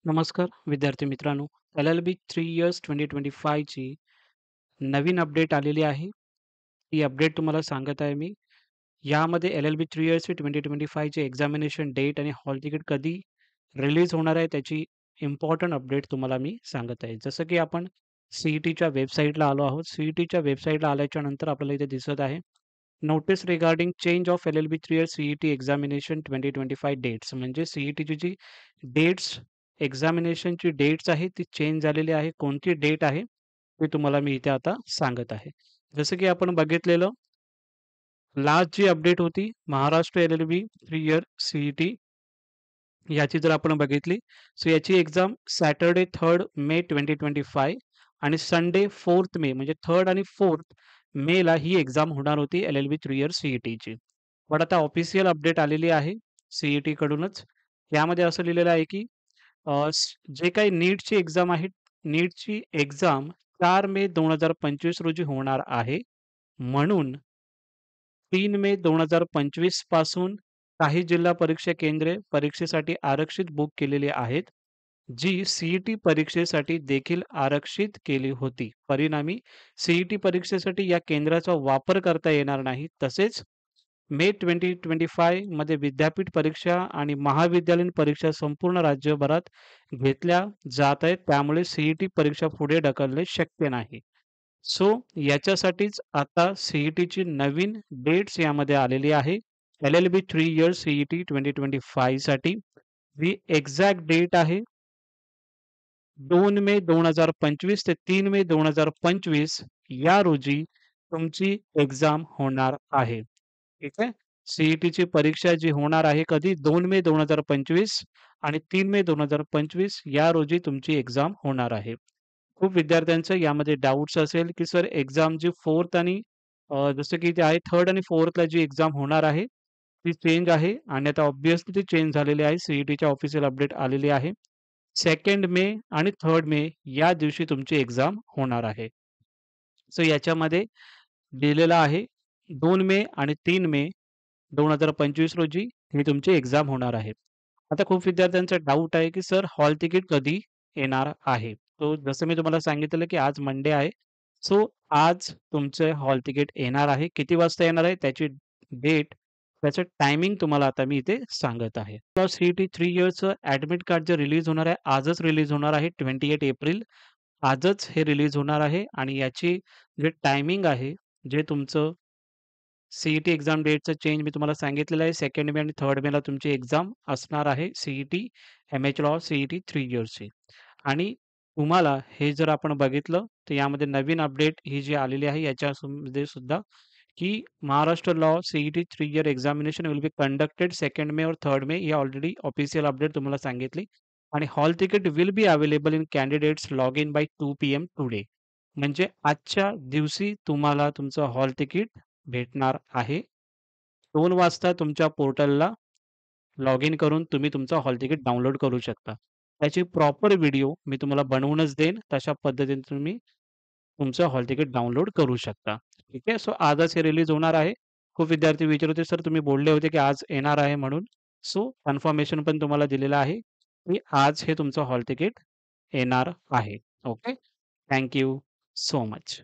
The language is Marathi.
नमस्कार विद्यार्थी मित्रांनो. LLB 3 इयर्स 2025 ची नवीन अपडेट आलेली आहे. ही अपडेट तुम्हाला सांगत आहे मी. यामध्ये LLB 3 इयर्सची 2025 ची एक्झामिनेशन डेट आणि हॉल तिकीट कधी रिलीज होणार आहे त्याची इम्पोर्टंट अपडेट तुम्हाला मी सांगत आहे. जसं की आपण CETच्या वेबसाईटला आलो आहोत. CETच्या वेबसाईटला आल्याच्यानंतर आपल्याला इथे दिसत आहे notice regarding change of LLB 3 years CET examination 2025 dates म्हणजे CETची जी डेट्स एक्झामिनेशनची डेट्स आहे ती चेंज झालेली आहे. कोणती डेट आहे ते तुम्हाला मी इथे आता सांगत आहे. जसं की आपण बघितलेलं लास्ट जी अपडेट होती महाराष्ट्र LLB 3 इयर CET याची जर आपण बघितली, सो याची एक्झाम सॅटर्डे 3 मे 2025 आणि संडे 4 मे म्हणजे 3 आणि 4 मेला ही एक्झाम होणार होती LLB 3 इयर CETची. पण आता ऑफिशियल अपडेट आलेली आहे CET कडूनच. यामध्ये असं लिहिलेलं आहे की जे काही नीटची एक्झाम आहे, नीटची एक्झाम 4 मे 2025 रोजी होणार आहे. म्हणून 3 मे 2025 पासून काही जिल्हा परीक्षा केंद्रे परीक्षेसाठी आरक्षित बुक केलेली आहेत, जी CET परीक्षेसाठी देखील आरक्षित केली होती. परिणामी CET परीक्षेसाठी या केंद्राचा वापर करता येणार नाही. तसेच मे 2025 मध्ये विद्यापीठ परीक्षा आणि महाविद्यालयीन परीक्षा संपूर्ण राज्यभरात घेतल्या जात आहेत. त्यामुळे CET परीक्षा पुढे ढकलणे शक्य नाही. सो याच्यासाठीच आता CETची नवीन डेट्स यामध्ये आलेली आहे. LLB 3 इयर्स CET 2025 साठी जी एक्झॅक्ट डेट आहे 2 मे 2025 ते 3 मे 2025 या रोजी तुमची एक्झाम होणार आहे. ठीक आहे. CETची परीक्षा जी होणार आहे कधी 2 मे 2025 आणि 3 मे 2025 या रोजी तुमची एक्झाम होणार आहे. खूप विद्यार्थ्यांचं यामध्ये डाउट्स असेल, की सर एक्झाम जी 4th आणि जसं की ते आहे 3rd आणि 4thला जी एक्झाम होणार आहे, ती चेंज आहे आणि आता ऑब्व्हियसली ती चेंज झालेली आहे. CETच्या ऑफिशियल अपडेट आलेली आहे. 2nd मे आणि 3rd मे या दिवशी तुमची एक्झाम होणार आहे. सो याच्यामध्ये दिलेलं आहे 2 मे आणि 3 मे 2025 रोजी ही तुमची एक्झाम होणार आहे. आता खूप विद्यार्थ्यांचा डाऊट आहे, की सर हॉल तिकीट कधी येणार आहे? तो जसं मी तुम्हाला सांगितलेलं, की आज मंडे आहे. सो आज तुमचं हॉल तिकीट येणार आहे. किती वाजता येणार आहे? त्याची डेट, त्याचं टायमिंग तुम्हाला आता मी इथे सांगत आहे. CET 3 इयर्सचं ॲडमिट कार्ड जे रिलीज होणार आहे, आजच रिलीज होणार आहे 28 एप्रिल. आजच हे रिलीज होणार आहे आणि याची जे टायमिंग आहे, जे तुमचं CET एक्झाम डेटचं चेंज मी तुम्हाला सांगितलेलं आहे. 2nd मे आणि 3rd मेला तुमची एक्झाम असणार आहे CET, MH लॉ CET 3 इयर्सची. आणि तुम्हाला हे जर आपण बघितलं, तर यामध्ये नवीन अपडेट ही जी आलेली आहे याच्यामध्ये सुद्धा, की Maharashtra law CET 3 year examination will be conducted 2nd मे और 3rd मे ही ऑलरेडी ऑफिशियल अपडेट तुम्हाला सांगितली. आणि hall ticket will be available in candidates log in by 2 PM today. म्हणजे आजच्या दिवशी तुम्हाला तुमचं हॉल तिकीट भेटणार आहे. 2 वाजता तुमच्या पोर्टलला लॉग इन करून तुम्ही तुमचा हॉल तिकीट डाउनलोड करू शकता. त्याची प्रॉपर व्हिडिओ मी तुम्हाला बनवूनच देईन. तशा पद्धतीने तुम्ही तुमचं हॉल तिकीट डाउनलोड करू शकता. ठीक आहे. सो आजच हे रिलीज होणार आहे. खूप विद्यार्थी विचारत होते, "सर तुम्ही बोलले होते की आज येणार आहे म्हणून." सो कन्फर्मेशन पण तुम्हाला दिलेलं आहे, की आज हे तुमचं हॉल तिकीट येणार आहे. ओके. Thank so much.